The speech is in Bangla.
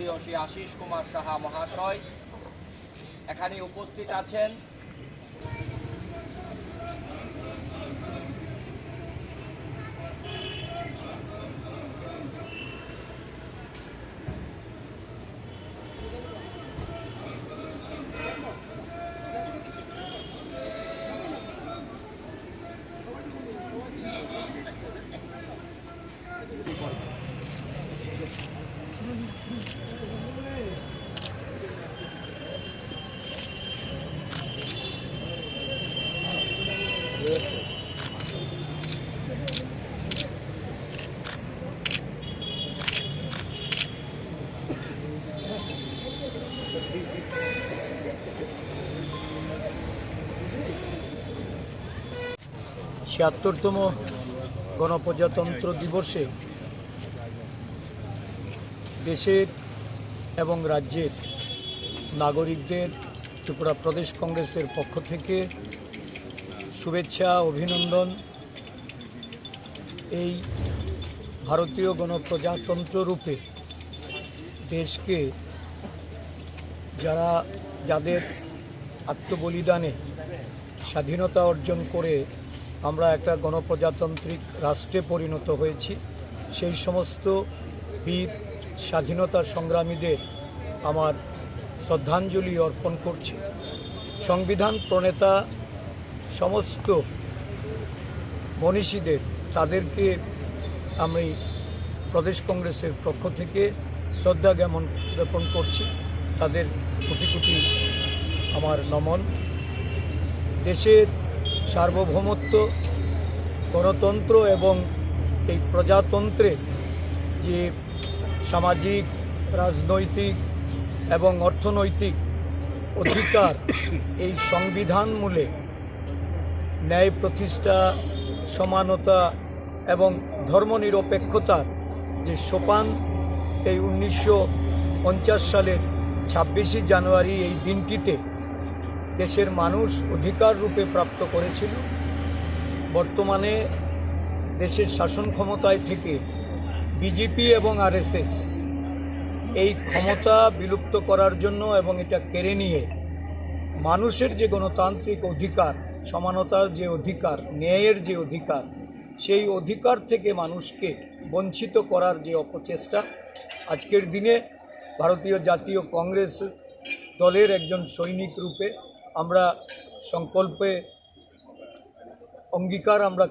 শ্রদ্ধেয় শ্রী আশিস কুমার সাহা মহাশয় এখানে উপস্থিত আছেন। ছিয়াত্তরতম গণপ্রজাতন্ত্র দিবসে দেশের এবং রাজ্যের নাগরিকদের ত্রিপুরা প্রদেশ কংগ্রেসের পক্ষ থেকে শুভেচ্ছা, অভিনন্দন। এই ভারতীয় গণপ্রজাতন্ত্র রূপে দেশকে যাদের আত্মবলিদানে স্বাধীনতা অর্জন করে আমরা একটা গণপ্রজাতান্ত্রিক রাষ্ট্রে পরিণত হয়েছি, সেই সমস্ত বীর স্বাধীনতা সংগ্রামীদের আমার শ্রদ্ধাঞ্জলি অর্পণ করছি। সংবিধান প্রণেতা সমস্ত মনীষীদের তাদেরকে আমি প্রদেশ কংগ্রেসের পক্ষ থেকে শ্রদ্ধা জ্ঞাপন করছি। তাদের কোটি কোটি আমার নমন। দেশের সার্বভৌমত্ব, গণতন্ত্র এবং এই প্রজাতন্ত্রে যে সামাজিক, রাজনৈতিক এবং অর্থনৈতিক অধিকার, এই সংবিধান মূলে ন্যায় প্রতিষ্ঠা, সমানতা এবং ধর্মনিরপেক্ষতার যে সোপান এই 1950 সালের 26শে জানুয়ারি এই দিনটিতে দেশের মানুষ অধিকার রূপে প্রাপ্ত করেছিল। বর্তমানে দেশের শাসন ক্ষমতায় থেকে বিজেপি এবং আরএসএস এই ক্ষমতা বিলুপ্ত করার জন্য এবং এটা কেড়ে নিয়ে মানুষের যে গণতান্ত্রিক অধিকার, সমানতার যে অধিকার, ন্যায়ের যে অধিকার, সেই অধিকার থেকে মানুষকে বঞ্চিত করার যে অপচেষ্টা, আজকের দিনে ভারতীয় জাতীয় কংগ্রেস দলের একজন সৈনিক রূপে আমরা সংকল্পে অঙ্গীকার আমরা